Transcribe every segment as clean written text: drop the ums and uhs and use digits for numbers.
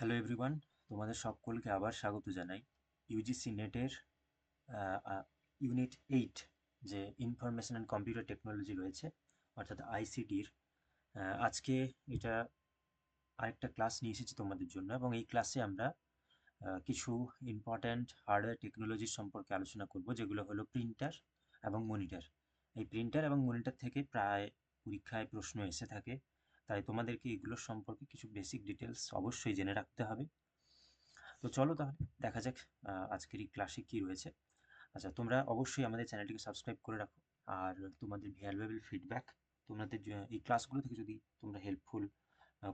Hello everyone, তোমাদের সকলকে আবার স্বাগত জানাই। ইউজিসি নেটের ইউনিট 8 যে ইনফরমেশন অ্যান্ড কম্পিউটার টেকনোলজি রয়েছে, অর্থাৎ আইসিটির আজকে এটা আরেকটা ক্লাস নিয়ে এসেছি তোমাদের জন্য। এবং এই ক্লাসে আমরা কিছু ইম্পর্ট্যান্ট হার্ডওয়্যার টেকনোলজির সম্পর্কে আলোচনা করব, যেগুলো হলো প্রিন্টার এবং মনিটর। এই প্রিন্টার এবং মনিটর থেকে প্রায় পরীক্ষায় প্রশ্ন এসে থাকে, তাই তোমাদেরকে এগুলোর সম্পর্কে কিছু বেসিক ডিটেলস অবশ্যই জেনে রাখতে হবে। তো চলো তাহলে দেখা যাক আজকের এই ক্লাসে কি রয়েছে। আচ্ছা, তোমরা অবশ্যই আমাদের চ্যানেলটিকে সাবস্ক্রাইব করে রাখো। আর তোমাদের ভ্যালুয়েবল ফিডব্যাক, তোমাদের এই ক্লাসগুলো থেকে যদি তোমরা হেল্পফুল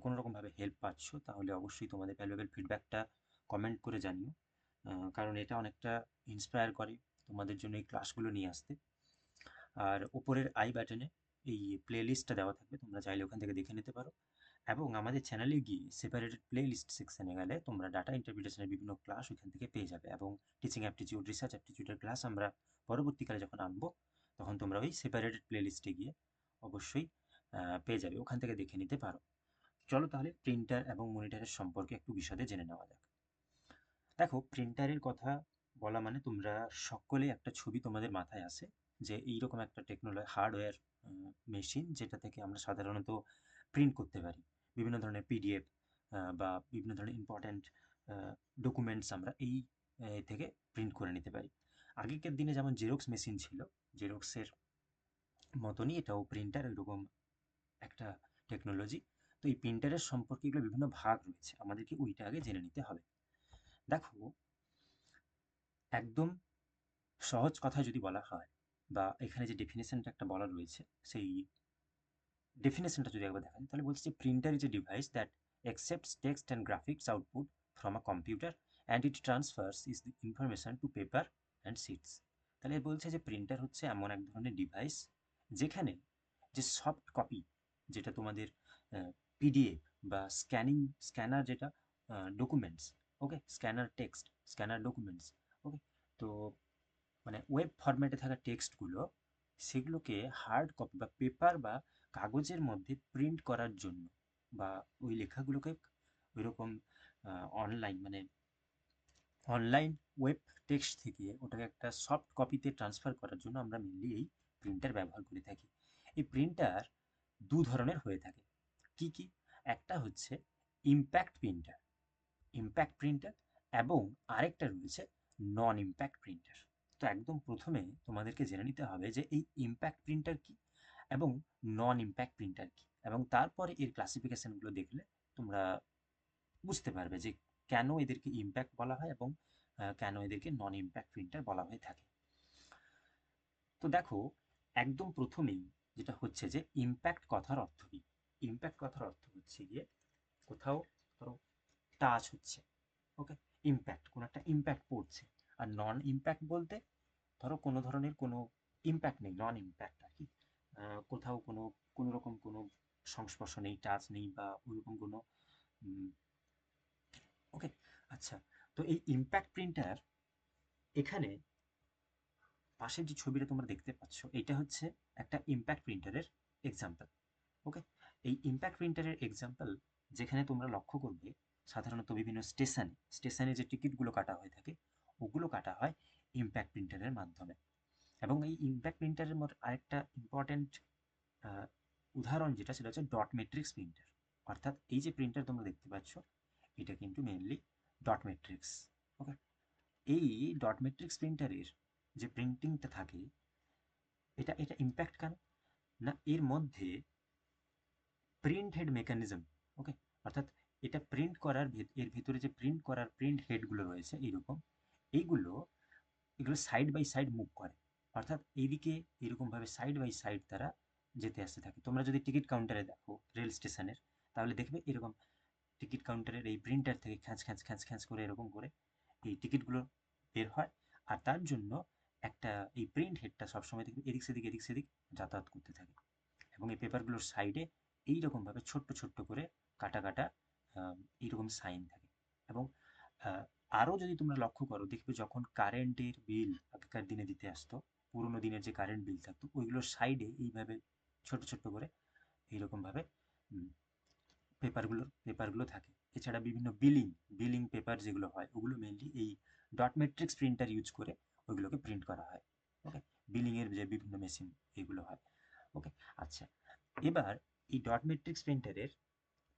কোনো রকমভাবে হেল্প পাচ্ছ, তাহলে অবশ্যই তোমাদের ভ্যালুয়েবল ফিডব্যাকটা কমেন্ট করে জানিও। কারণ এটা অনেকটা ইন্সপায়ার করে তোমাদের জন্য এই ক্লাসগুলো নিয়ে আসতে। আর ওপরের আই বাটনে এই প্লে লিস্টটা দেওয়া থাকবে, তোমরা চাইলে ওখান থেকে দেখে নিতে পারো। এবং আমাদের চ্যানেলে গিয়ে সেপারেটেড প্লে লিস্ট সেকশনে গেলে তোমরা ডাটা ইন্টারপ্রিটেশনের বিভিন্ন ক্লাস ওইখান থেকে পেয়ে যাবে। এবং টিচিং অ্যাপটিটিউড, রিসার্চ অ্যাপটিটিউডের ক্লাস আমরা পরবর্তীকালে যখন আনবো, তখন তোমরা ওই সেপারেটেড প্লে লিস্টে গিয়ে অবশ্যই পেয়ে যাবে, ওখান থেকে দেখে নিতে পারো। চলো তাহলে প্রিন্টার এবং মনিটরের সম্পর্কে একটু বিশদে জেনে নেওয়া যাক। দেখো, প্রিন্টারের কথা বলা মানে তোমরা সকলে একটা ছবি তোমাদের মাথায় আসে, যে এইরকম একটা হার্ডওয়্যার মেশিন, যেটা থেকে আমরা সাধারণত প্রিন্ট করতে পারি বিভিন্ন ধরনের পিডিএফ বা বিভিন্ন ধরনের ইম্পর্ট্যান্ট ডকুমেন্টস আমরা এই থেকে প্রিন্ট করে নিতে পারি। আগেকার দিনে যেমন জেরক্স মেশিন ছিল, জেরক্সের মতনই এটাও প্রিন্টার, এরকম একটা টেকনোলজি। তো এই প্রিন্টারের সম্পর্কে এগুলো বিভিন্ন ভাগ রয়েছে, আমাদেরকে ওইটা আগে জেনে নিতে হবে। দেখো, একদম সহজ কথায় যদি বলা হয়, বা এখানে যে ডেফিনেশনটা একটা বলা রয়েছে, সেই ডেফিনেশনটা যদি একবার দেখা যায়, তাহলে বলছে যে printer is a device that accepts text and graphics output from a computer and it transfers is the information to paper and sheets। তাহলে বলছে যে প্রিন্টার হচ্ছে এমন এক ধরনের ডিভাইস যেখানে যে সফট কপি, যেটা তোমাদের পিডিএফ বা স্ক্যানার, যেটা ডকুমেন্টস, ওকে, স্ক্যানার টেক্সট, স্ক্যানার ডকুমেন্টস, ওকে। তো মানে ওয়েব ফরম্যাটে থাকা টেক্সটগুলো, সেগুলোকে হার্ড কপি বা পেপার বা কাগজের মধ্যে প্রিন্ট করার জন্য, বা ওই লেখাগুলোকে ওইরকম অনলাইন মানে অনলাইন ওয়েব টেক্সট থেকে ওটাকে একটা সফট কপিতে ট্রান্সফার করার জন্য আমরা মেনলি এই প্রিন্টার ব্যবহার করে থাকি। এই প্রিন্টার দু ধরনের হয়ে থাকে। কি কি? একটা হচ্ছে ইম্প্যাক্ট প্রিন্টার, ইম্প্যাক্ট প্রিন্টার, এবং আরেকটা রয়েছে নন ইম্প্যাক্ট প্রিন্টার। তো একদম প্রথমে তোমাদেরকে জেনে নিতে হবে যে এই ইম্প্যাক্ট প্রিন্টার কি এবং নন ইম্প্যাক্ট প্রিন্টার কি, এবং তারপরে এর ক্লাসিফিকেশনগুলো দেখলে তোমরা বুঝতে পারবে যে কেন এদেরকে ইম্প্যাক্ট বলা হয় এবং কেন এদেরকে নন ইম্প্যাক্ট প্রিন্টার বলা হয়ে থাকে। তো দেখো, একদম প্রথমেই যেটা হচ্ছে যে ইম্প্যাক্ট কথার অর্থ কি। ইম্প্যাক্ট কথার অর্থ হচ্ছে গিয়ে কোথাও ধরো টাচ হচ্ছে, ওকে, ইম্প্যাক্ট, কোনো একটা ইম্প্যাক্ট পড়ছে। আর নন ইম্প্যাক্ট বলতে ধরো কোনো ধরনের কোনো ইম্প্যাক্ট নেই, নন ইম্প্যাক্ট আর কি। কোথাও কোনো কোনো রকম কোনো সংস্পর্শ নেই, টাচ নেই, বা ওইরকম কোনো ওকে। আচ্ছা, তো এই ইম্প্যাক্ট প্রিন্টার, এখানে পাশের যে ছবিটা তোমরা দেখতে পাচ্ছ, এটা হচ্ছে একটা ইম্প্যাক্ট প্রিন্টারের এক্সাম্পল, ওকে। এই ইম্প্যাক্ট প্রিন্টারের এক্সাম্পল, যেখানে তোমরা লক্ষ্য করবে সাধারণত বিভিন্ন স্টেশনে যে টিকিটগুলো কাটা হয়ে থাকে, ওগুলো কাটা হয় ইম্প্যাক্ট প্রিন্টারের মাধ্যমে। এবং এই ইম্প্যাক্ট প্রিন্টারের মধ্যে আরেকটা ইম্পর্ট্যান্ট উদাহরণ যেটা, সেটা হচ্ছে ডট মেট্রিক্স প্রিন্টার। অর্থাৎ এই যে প্রিন্টার তোমরা দেখতে পাচ্ছ, এটা কিন্তু মেনলি ডট মেট্রিক্স, ওকে। এই ডট মেট্রিক্স প্রিন্টারের যে প্রিন্টিংটা থাকে, এটা এটা ইম্প্যাক্ট কেন না, এর মধ্যে প্রিন্ট হেড মেকানিজম, ওকে, অর্থাৎ এটা প্রিন্ট করার এর ভিতরে যে প্রিন্ট করার প্রিন্ট হেডগুলো রয়েছে এইরকম, এইগুলো এগুলো সাইড বাই সাইড মুভ করে। অর্থাৎ এইদিকে এরকমভাবে সাইড বাই সাইড তারা যেতে আসতে থাকে। তোমরা যদি টিকিট কাউন্টারে দেখো রেল স্টেশনের, তাহলে দেখবে এরকম টিকিট কাউন্টারের এই প্রিন্টার থেকে খ্যাঁচ খ্যাঁচ খ্যাঁচ খ্যাঁচ করে এরকম করে এই টিকিটগুলো বের হয়। আর তার জন্য একটা এই প্রিন্ট হেডটা সবসময় দেখবে এদিক সেদিক এদিক সেদিক যাতায়াত করতে থাকে। এবং এই পেপারগুলোর সাইডে এইরকমভাবে ছোট্ট ছোট্ট করে কাটা কাটা এইরকম সাইন থাকে। এবং আরও যদি তোমরা লক্ষ্য করো, দেখবে যখন কারেন্টের বিল আগেকার দিনে দিতে আসতো, পুরোনো দিনের যে কারেন্ট বিল থাকতো, ওইগুলোর সাইডে এইভাবে ছোট ছোট্ট করে এইরকমভাবে পেপারগুলো থাকে। এছাড়া বিভিন্ন বিলিং পেপার যেগুলো হয় ওগুলো মেনলি এই ডট ম্যাট্রিক্স প্রিন্টার ইউজ করে ওইগুলোকে প্রিন্ট করা হয়। ওকে, বিলিংয়ের যে বিভিন্ন মেশিন এগুলো হয়। ওকে, আচ্ছা, এবার এই ডট ম্যাট্রিক্স প্রিন্টারের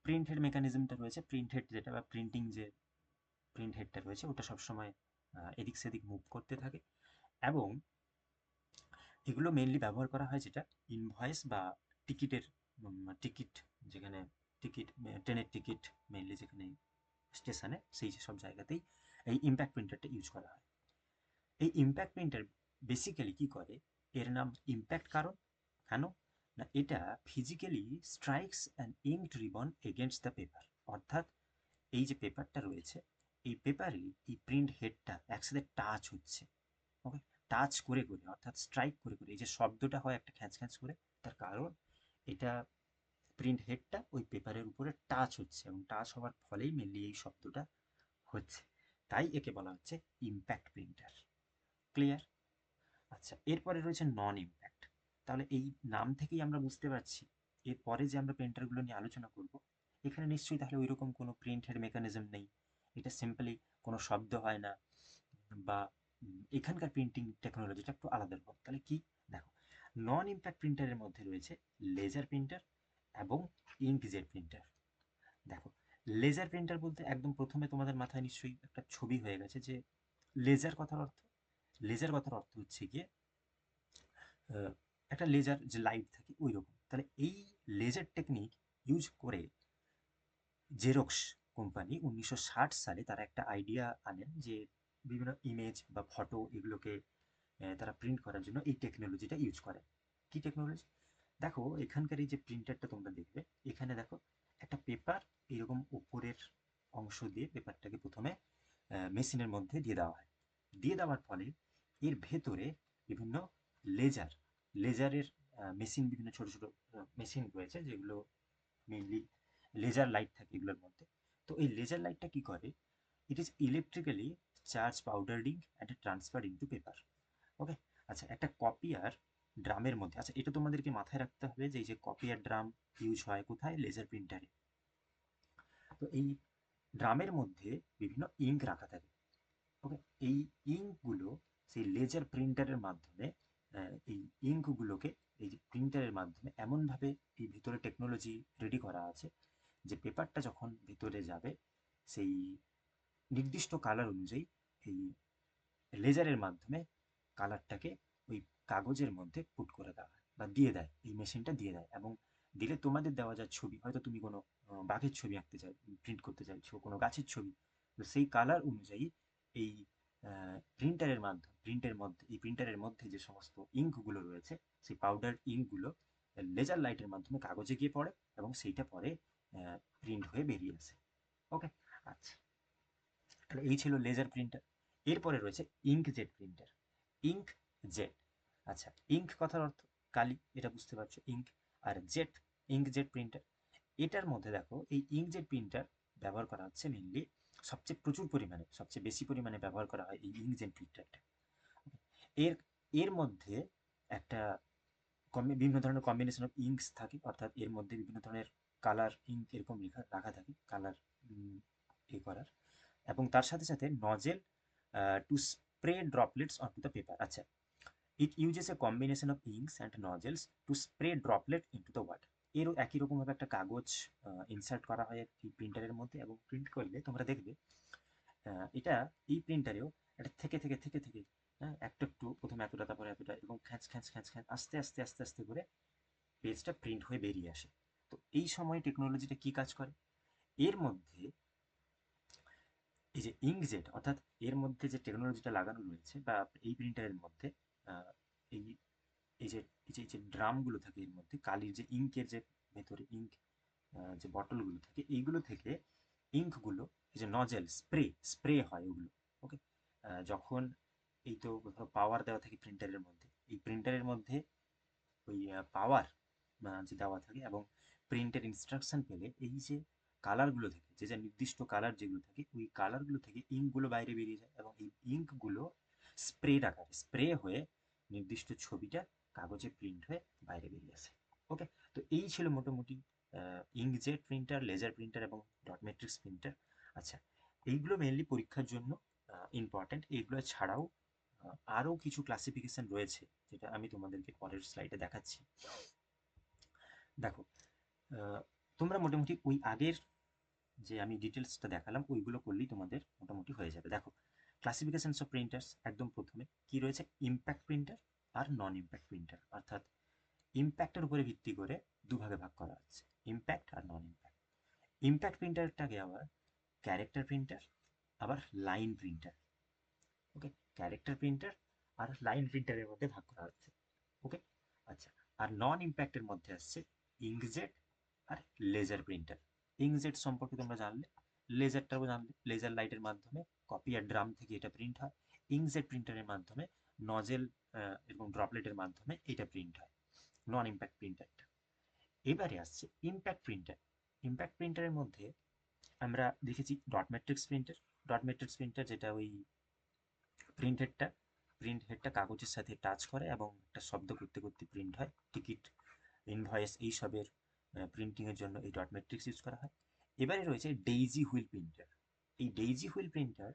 প্রিন্ট হেড মেকানিজমটা রয়েছে। প্রিন্ট হেড যেটা বা প্রিন্টিং যে প্রিন্ট হেডটা রয়েছে ওটা সবসময় এদিক সেদিক মুভ করতে থাকে, এবং এগুলো মেনলি ব্যবহার করা হয় যেটা ইনভয়েস বা টিকিটের টিকিট, যেখানে টিকিট, ট্রেনের টিকিট মেনলি যেখানে স্টেশনে, সেই সব জায়গাতেই এই ইম্প্যাক্ট প্রিন্টারটা ইউজ করা হয়। এই ইম্প্যাক্ট প্রিন্টার বেসিক্যালি কি করে, এর নাম ইম্প্যাক্ট কারণ কেন না, এটা physically strikes an inked ribbon against the paper. অর্থাৎ এই যে পেপারটা রয়েছে এই পেপারে এই প্রিন্ট হেডটা একসাথে টাচ হচ্ছে। ওকে, টাচ করে করে অর্থাৎ স্ট্রাইক করে করে এই যে শব্দটা হয় একটা খ্যাঁচ খ্যাঁচ করে, তার কারণ এটা প্রিন্ট হেডটা ওই পেপারের উপরে টাচ হচ্ছে, এবং টাচ হওয়ার ফলেই মেনলি এই শব্দটা হচ্ছে। তাই একে বলা হচ্ছে ইম্প্যাক্ট প্রিন্টার। ক্লিয়ার? আচ্ছা, এরপরে রয়েছে নন ইম্প্যাক্ট। তাহলে এই নাম থেকেই আমরা বুঝতে পারছি এরপরে যে আমরা প্রিন্টারগুলো নিয়ে আলোচনা করব এখানে নিশ্চয়ই তাহলে ওইরকম কোনো প্রিন্ট হেড মেকানিজম নেই। এটা সিম্পলি কোনো শব্দ হয় না, বা এখানকার প্রিন্টিং টেকনোলজিটা একটু আলাদা রকম। তাহলে কি? দেখো, নন ইম্প্যাক্ট প্রিন্টারের মধ্যে রয়েছে লেজার প্রিন্টার এবং ইঙ্কজেট প্রিন্টার। দেখো, লেজার প্রিন্টার বলতে একদম প্রথমে তোমাদের মাথায় নিশ্চয়ই একটা ছবি হয়ে গেছে যে লেজার কথার অর্থ, লেজার কথার অর্থ হচ্ছে গিয়ে একটা লেজার যে লাইট থাকে ওই রকম। তাহলে এই লেজার টেকনিক ইউজ করে জেরক্স কোম্পানি 1960 সালে তারা একটা আইডিয়া আনেন যে বিভিন্ন ইমেজ বা ফটো এগুলোকে তারা প্রিন্ট করার জন্য এই টেকনোলজিটা ইউজ করে। কি টেকনোলজি? দেখো, এখানকার এই যে প্রিন্টারটা তোমরা দেখবে, এখানে দেখো একটা পেপার এরকম উপরের অংশ দিয়ে পেপারটাকে প্রথমে মেশিনের মধ্যে দিয়ে দেওয়া হয়। দিয়ে দেওয়ার ফলে এর ভেতরে বিভিন্ন লেজার লেজারের মেশিন, বিভিন্ন ছোট ছোট মেশিন রয়েছে যেগুলো মেইনলি লেজার লাইট থাকে এগুলোর মধ্যে। তো এই লেজার লাইটটা কি করে, it is electrically charge powdered ink and transfer into paper. Okay, আচ্ছা, একটা কপি আর ড্রামের মধ্যে, আচ্ছা এটা তোমাদেরকে মাথায় রাখতে হবে যে এই যে কপি আর ড্রাম ইউজ হয় কোথায়, লেজার প্রিন্টারে। তো এই ড্রামের মধ্যে বিভিন্ন ইঙ্ক রাখা থাকে। ওকে, এই ইঙ্কগুলো সেই লেজার প্রিন্টারের মাধ্যমে এই ইঙ্কগুলোকে এই যে প্রিন্টারের মাধ্যমে এমনভাবে এই ভিতরে টেকনোলজি রেডি করা আছে যে পেপারটা যখন ভিতরে যাবে সেই নির্দিষ্ট কালার অনুযায়ী এই লেজারের মাধ্যমে কালারটাকে ওই কাগজের মধ্যে পুট করে দেওয়া হয় বা দিয়ে দেয়, এই মেশিনটা দিয়ে দেয়। এবং দিলে তোমাদের দেওয়া যা ছবি, হয়তো তুমি কোনো বাঘের ছবি আঁকতে চাই, প্রিন্ট করতে চাইছো কোনো গাছের ছবি, তো সেই কালার অনুযায়ী এই প্রিন্টারের মধ্যে যে সমস্ত ইঙ্কগুলো রয়েছে সেই পাউডার ইঙ্কগুলো লেজার লাইটের মাধ্যমে কাগজে গিয়ে পড়ে এবং সেইটা পরে প্রিন্ট হয়ে বেরিয়ে আসে। ওকে, আচ্ছা, তাহলে এই ছিল লেজার প্রিন্টার। এরপরে রয়েছে ইঙ্কজেট প্রিন্টার। ইঙ্ক জেট, আচ্ছা, ইঙ্ক কথার অর্থ কালি, এটা বুঝতে পারছো, ইঙ্ক। আর জেট, ইঙ্কজেট প্রিন্টার। এটার মধ্যে দেখো এই ইঙ্কজেট প্রিন্টার ব্যবহার করা হচ্ছে মেনলি সবচেয়ে প্রচুর পরিমাণে, সবচেয়ে বেশি পরিমাণে ব্যবহার করা হয় এই ইঙ্কজেট প্রিন্টারটা। এর এর মধ্যে একটা বিভিন্ন ধরনের কম্বিনেশন অফ ইঙ্কস থাকে, অর্থাৎ এর মধ্যে বিভিন্ন ধরনের কালার ইঙ্ক এরকম রাখা থাকে, কালার করার, এবং তার সাথে সাথে nozzle to spray droplets on to the paper. আচ্ছা, it uses a combination of inks and nozzles to spray droplet into the water. এরও একই রকমভাবে একটা কাগজ ইনসার্ট করা হয় এই প্রিন্টারের মধ্যে, এবং প্রিন্ট করলে তোমরা দেখবে এটা এই প্রিন্টারেও এটা থেকে থেকে থেকে থেকে হ্যাঁ, একটু একটু প্রথমে এতটা তারপরে এতটা, এবং খ্যাঁচ খ্যাঁচ খ্যাঁচ খ্যাঁচ আস্তে আস্তে আস্তে আস্তে করে পেজটা প্রিন্ট হয়ে বেরিয়ে আসে। তো এই সময় টেকনোলজিটা কি কাজ করে, এর মধ্যে এই যে ইঙ্কজেট, অর্থাৎ এর মধ্যে যে টেকনোলজিটা লাগানো রয়েছে বা এই প্রিন্টারের মধ্যে আহ, এই এই যে এই যে ড্রামগুলো থাকে এর মধ্যে কালির যে ইঙ্কের যে ভেতরে ইঙ্ক যে বটলগুলো থাকে এইগুলো থেকে ইঙ্কগুলো, এই যে নজেল স্প্রে হয় ওগুলো। ওকে, যখন এই তো পাওয়ার দেওয়া থাকে প্রিন্টারের মধ্যে, এই প্রিন্টারের মধ্যে ওই পাওয়ার যে দেওয়া থাকে, এবং প্রিন্টের ইনস্ট্রাকশন পেলে এই যে কালারগুলো থেকে, যে যে নির্দিষ্ট কালার যেগুলো থাকে ওই কালারগুলো থেকে ইঙ্কগুলো বাইরে বেরিয়ে যায়, এবং এই ইঙ্কগুলো স্প্রের আকারে স্প্রে হয়ে নির্দিষ্ট ছবিটা কাগজে প্রিন্ট হয়ে বাইরে বেরিয়ে আসে। ওকে, তো এই ছিল মোটামুটি ইঙ্কজেট প্রিন্টার, লেজার প্রিন্টার এবং ডট ম্যাট্রিক্স প্রিন্টার। আচ্ছা, এইগুলো মেনলি পরীক্ষার জন্য ইম্পর্ট্যান্ট। এইগুলো ছাড়াও আরও কিছু ক্লাসিফিকেশন রয়েছে, যেটা আমি তোমাদেরকে পরের স্লাইডে দেখাচ্ছি। দেখো, তোমরা মোটামুটি ওই আগের যে আমি ডিটেলসটা দেখালাম ওইগুলো করলেই তোমাদের মোটামুটি হয়ে যাবে। দেখো, ক্লাসিফিকেশনস অফ প্রিন্টার্স একদম প্রথমে কি রয়েছে, ইম্প্যাক্ট প্রিন্টার আর নন ইম্প্যাক্ট প্রিন্টার। অর্থাৎ ইম্প্যাক্টের উপরে ভিত্তি করে দুভাগে ভাগ করা হচ্ছে, ইম্প্যাক্ট আর নন ইম্প্যাক্ট। ইম্প্যাক্ট প্রিন্টারটাকে আবার ক্যারেক্টার প্রিন্টার, আবার লাইন প্রিন্টার। ওকে, ক্যারেক্টার প্রিন্টার আর লাইন প্রিন্টারের মধ্যে ভাগ করা হচ্ছে। ওকে, আচ্ছা, আর নন ইম্প্যাক্টের মধ্যে আসছে ইঙ্কজেট আর লেজার প্রিন্টার। ইঙ্কজেট সম্পর্কে তোমরা জানলে, লেজারটাও জানলে, লেজার লাইটের মাধ্যমে কপি আর ড্রাম থেকে এটা প্রিন্ট হয়। ইঙ্কজেট প্রিন্টারের মাধ্যমে নজেল এবং ড্রপলেটের মাধ্যমে এটা প্রিন্ট হয়, নন ইম্প্যাক্ট প্রিন্টারটা। এবারে আসছে ইম্প্যাক্ট প্রিন্টার। ইম্প্যাক্ট প্রিন্টারের মধ্যে আমরা দেখেছি dot matrix printer. Dot matrix printer যেটা ওই প্রিন্ট হেডটা কাগজের সাথে টাচ করে এবং একটা শব্দ করতে করতে প্রিন্ট হয়। টিকিট, ইনভয়েস এইসবের প্রিন্টিংয়ের জন্য এই ডট ম্যাট্রিক্স ইউজ করা হয়। এবারে রয়েছে ডেইজি হুইল প্রিন্টার। এই ডেইজি হুইল প্রিন্টার,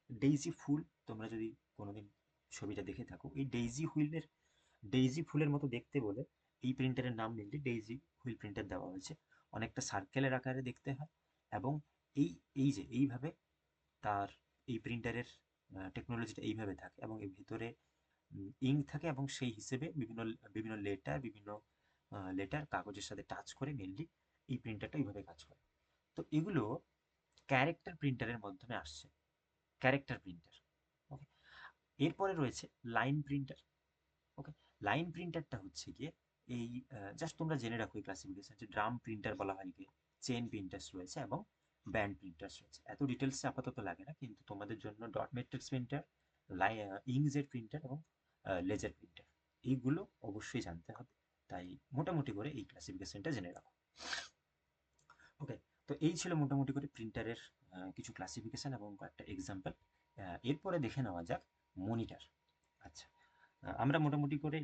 ডেইজি ফুল, তোমরা যদি কোনোদিন ছবিটা দেখে থাকো, এই ডেইজি ফুলের মতো দেখতে বলে এই প্রিন্টারের নাম মেনলি ডেইজি হুইল প্রিন্টার দেওয়া হয়েছে। অনেকটা সার্কেলের আকারে দেখতে হয় এবং এই এই যে এইভাবে তার এই প্রিন্টারের টেকনোলজিটা এইভাবে থাকে এবং এর ভিতরে ইঙ্ক থাকে এবং সেই হিসেবে বিভিন্ন বিভিন্ন লেটার কাগজের সাথে টাচ করে মেনলি এই প্রিন্টারটা এইভাবে কাজ করে। তো এগুলো ক্যারেক্টার প্রিন্টারের মাধ্যমে আসছে, ক্যারেক্টার প্রিন্টার। ওকে, এরপরে রয়েছে লাইন প্রিন্টার। ওকে, লাইন প্রিন্টারটা হচ্ছে গিয়ে এই জাস্ট তোমরা জেনে রাখো এই ক্লাসিফিকেশন, যে ড্রাম প্রিন্টার বলা হয় গিয়ে, চেন প্রিন্টার্স রয়েছে এবং ব্যান্ড প্রিন্টার্স রয়েছে। এত ডিটেলসে আপাতত লাগে না, কিন্তু তোমাদের জন্য dot matrix printer, inkjet printer এবং লেজার প্রিন্টার এইগুলো অবশ্যই জানতে হবে। তাই মোটামুটি করে এই ক্লাসিফিকেশনটা জেনে রাখো। ওকে, তো এই ছিল মোটামুটি করে প্রিন্টারের কিছু ক্লাসিফিকেশন এবং কয়েকটা এক্সাম্পল। এরপরে দেখে নেওয়া যাক মনিটর। আচ্ছা, আমরা মোটামুটি করে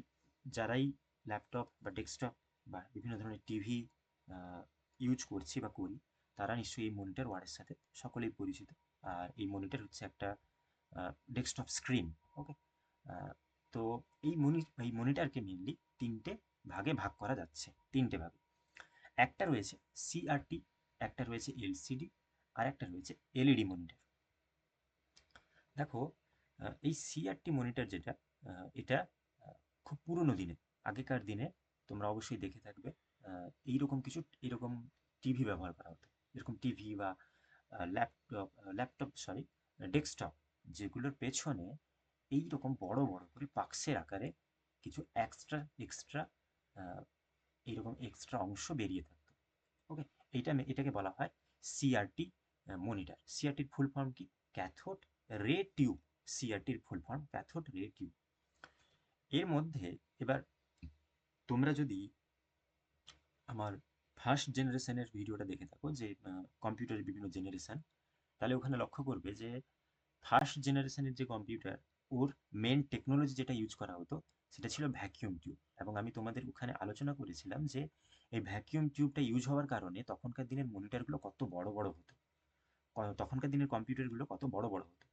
যারাই ল্যাপটপ বা ডেস্কটপ বা বিভিন্ন ধরনের টিভি ইউজ করছি বা করি, তারা নিশ্চয়ই এই মনিটর ওয়ার্ডের সাথে সকলেই পরিচিত। আর এই মনিটর হচ্ছে একটা ডেস্কটপ স্ক্রিন। ওকে, তো এই মনিটরকে মেনলি তিনটে ভাগে ভাগ করা যাচ্ছে, তিনটে ভাগে। একটা রয়েছে সিআরটি, একটা রয়েছে এলসিডি, আর একটা রয়েছে এলইডি মনিটর। দেখো, এই সিআরটি মনিটর যেটা, এটা খুব পুরনো দিনে, আগেকার দিনে তোমরা অবশ্যই দেখে থাকবে এইরকম টিভি ব্যবহার করা হতো। এরকম টিভি বা ল্যাপটপ সরি ডেস্কটপ, যেগুলোর পেছনে এইরকম বড় বড় করে বাক্সের আকারে কিছু এক্সট্রা এক্সট্রা এইরকম এক্সট্রা অংশ বেরিয়ে থাকতো। ওকে, এটাকে বলা হয় সিআরটি মনিটর। সিআরটির ফুল ফর্ম কি? Cathode ray tube. সিআরটির full form cathode ray tube. এর মধ্যে এবার তোমরা যদি আমার ফার্স্ট জেনারেশনের ভিডিওটা দেখে থাকো, যে কম্পিউটারের বিভিন্ন জেনারেশন, তাহলে ওখানে লক্ষ্য করবে যে ফার্স্ট জেনারেশনের যে কম্পিউটার, ওর মেন টেকনোলজি যেটা ইউজ করা হতো সেটা ছিল ভ্যাকিউম টিউব। এবং আমি তোমাদের ওখানে আলোচনা করেছিলাম যে এই ভ্যাকিউম টিউবটা ইউজ হওয়ার কারণে তখনকার দিনের মনিটরগুলো কত বড় বড় হতো, তখনকার দিনের কম্পিউটারগুলো কত বড় বড় হতো।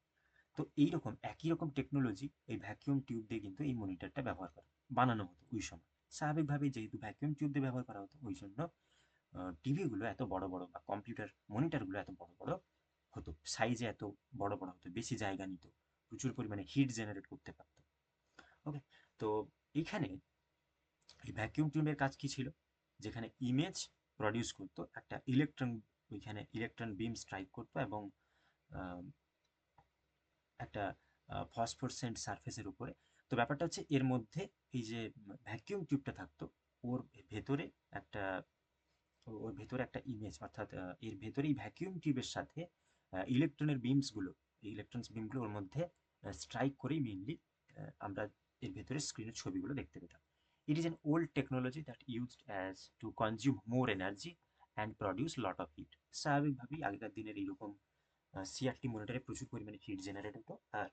তো এইরকম একই রকম টেকনোলজি এই ভ্যাকিউম টিউব দিয়ে কিন্তু এই মনিটরটা ব্যবহার করা বানানো হতো ওই সময়। স্বাভাবিকভাবেই যেহেতু ভ্যাকিউম টিউব দিয়ে ব্যবহার করা হতো, ওই জন্য টিভিগুলো এত বড় বড় বা কম্পিউটার মনিটরগুলো এত বড় বড় হতো, সাইজে এত বড় বড় হতো, বেশি জায়গা নিত, প্রচুর পরিমাণে হিট জেনারেট করতে পারত। ওকে, তো এখানে এই ভ্যাকিউম টিউবের কাজ কি ছিল? যেখানে ইমেজ প্রডিউস করতো একটা ইলেকট্রন, ওইখানে ইলেকট্রন বিম স্ট্রাইক করতো এবং একটা ফসফোরসেন্ট সারফেসের উপরে। তো ব্যাপারটা হচ্ছে এর মধ্যে এই যে ভ্যাকিউম টিউবটা থাকতো, ওর ভেতরে একটা ওর ভেতরে একটা ইমেজ, অর্থাৎ এর ভেতরেই ভ্যাকিউম টিউবের সাথে ইলেকট্রনের বিমসগুলো, এই ইলেকট্রনস বিমগুলো ওর মধ্যে স্ট্রাইক করেই মেইনলি আমরা এর ভেতরে স্ক্রিনের ছবিগুলো দেখতে পেতাম। It is an old technology that used as to consume more energy and produce lot of heat. স্বাভাবিকভাবেই আগেকার দিনের এইরকম সিআরটি মনিটরে প্রচুর পরিমাণে হিট জেনারেট হতো আর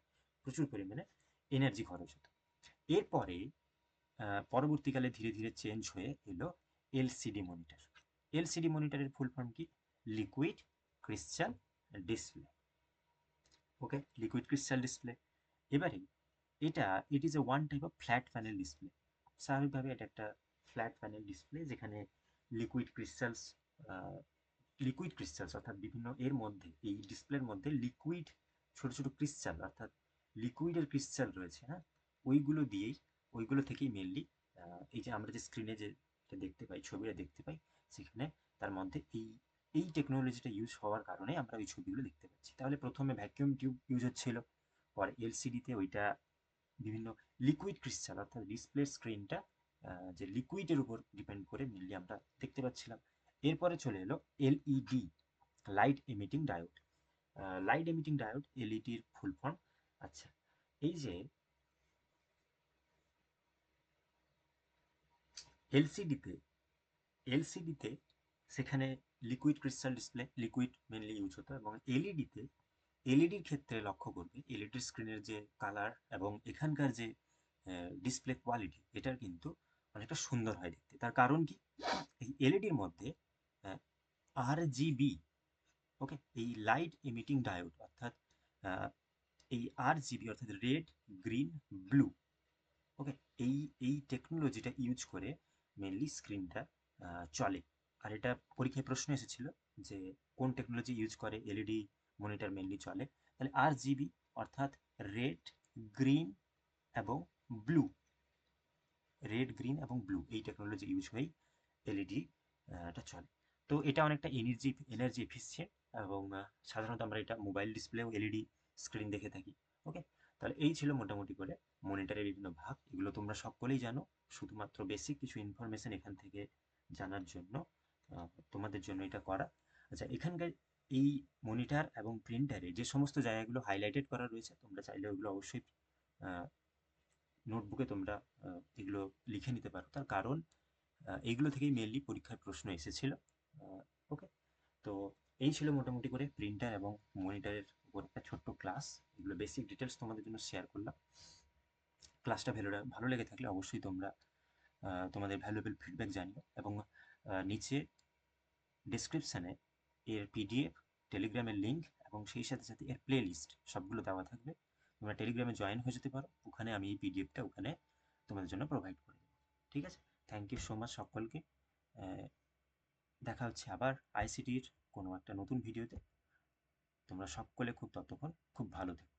প্রচুর পরিমাণে এনার্জি খরচ হতো। এরপরে পরবর্তীকালে ধীরে ধীরে চেঞ্জ হয়ে এলো এলসিডি মনিটর। এলসিডি মনিটরের ফুল ফর্ম কি? Liquid crystal display. Okay, liquid crystal display. এবারে এটা it is a one type of flat panel display. স্বাভাবিকভাবে এটা একটা ফ্ল্যাট প্যানেল ডিসপ্লে যেখানে লিকুইড ক্রিস্টালস লিকুইড ক্রিস্টালস অর্থাৎ বিভিন্ন এর মধ্যে, এই ডিসপ্লের মধ্যে লিকুইড ছোট ছোট ক্রিস্টাল অর্থাৎ লিকুইডের ক্রিস্টাল রয়েছে, হ্যাঁ, ওইগুলো থেকেই মেনলি এই যে আমরা যে স্ক্রিনে যে দেখতে পাই, ছবিটা দেখতে পাই, সেখানে তার মধ্যে এই টেকনোলজিটা ইউজ হওয়ার কারণে আমরা ওই ছবিগুলো দেখতে পাচ্ছি। তাহলে প্রথমে ভ্যাকিউম টিউব ইউজ হচ্ছিল, পরে এলসিডিতে ওইটা বিভিন্ন লিকুইড ক্রিস্টাল অর্থাৎ ডিসপ্লে স্ক্রিনটা যে লিকুইডের উপর ডিপেন্ড করে মেনলি আমরা দেখতে পাচ্ছিলাম। এরপরে চলে এলো LED, light emitting diode. Light emitting diode, এলইডির ফুল ফর্ম। আচ্ছা, এই যে এলসিডিতে এলসিডিতে সেখানে liquid crystal display, liquid mainly use হতো, এবং এলইডির ক্ষেত্রে লক্ষ্য করবে এলইডির স্ক্রিনের যে কালার এবং এখানকার যে ডিসপ্লে কোয়ালিটি, এটার কিন্তু অনেকটা সুন্দর হয় দেখতে। তার কারণ কি? এই এলইডির মধ্যে RGB, ওকে, এই লাইট এমিটিং ডায়োড অর্থাৎ এই RGB অর্থাৎ রেড, গ্রিন, ব্লু, ওকে, এই এই টেকনোলজিটা ইউজ করে মেনলি স্ক্রিনটা চলে। আর এটা পরীক্ষায় প্রশ্ন এসেছিল যে কোন টেকনোলজি ইউজ করে এলইডি মনিটর মেনলি চলে। তাহলে RGB অর্থাৎ রেড, গ্রিন এবং ব্লু, রেড, গ্রিন এবং ব্লু এই টেকনোলজি ইউজ হয়েই এলইডি টা চলে। তো এটা অনেকটা এনার্জি এফিসিয়েন্ট, এবং সাধারণত আমরা এটা মোবাইল ডিসপ্লেও এলইডি স্ক্রিন দেখে থাকি। ওকে, তাহলে এই ছিল মোটামুটি করে মনিটরের বিভিন্ন ভাগ। এগুলো তোমরা সকলেই জানো, শুধুমাত্র বেসিক কিছু ইনফরমেশন এখান থেকে জানার জন্য তোমাদের জন্য এটা করা। আচ্ছা, এখানকার এই মনিটর এবং প্রিন্টারে যে সমস্ত জায়গাগুলো হাইলাইটেড করা রয়েছে, তোমরা চাইলে ওগুলো অবশ্যই নোটবুকে তোমরা এগুলো লিখে নিতে পারো। তার কারণ এইগুলো থেকেই মেনলি পরীক্ষায় প্রশ্ন এসেছিল। ওকে, তো এই ছিল মোটামুটি করে প্রিন্টার এবং মনিটরের উপর একটা ছোট্ট ক্লাস। এগুলো বেসিক ডিটেলস তোমাদের জন্য শেয়ার করলাম। ক্লাসটা ভালো লেগে থাকলে অবশ্যই তোমরা তোমাদের ভ্যালুয়েবল ফিডব্যাক জানিও, এবং নিচে ডেসক্রিপশানে এর পিডিএফ, টেলিগ্রামের লিঙ্ক এবং সেই সাথে সাথে এর প্লে লিস্ট সবগুলো দেওয়া থাকবে। তোমরা টেলিগ্রামে জয়েন হয়ে যেতে পারো, ওখানে আমি এই পিডিএফটা ওখানে তোমাদের জন্য প্রোভাইড করে দেবো। ঠিক আছে, থ্যাংক ইউ সো মাচ সকলকে। দেখা হচ্ছে আবার আইসিটির কোনো একটা নতুন ভিডিওতে। তোমরা সকলে ততক্ষণ খুব ভালো থেকো।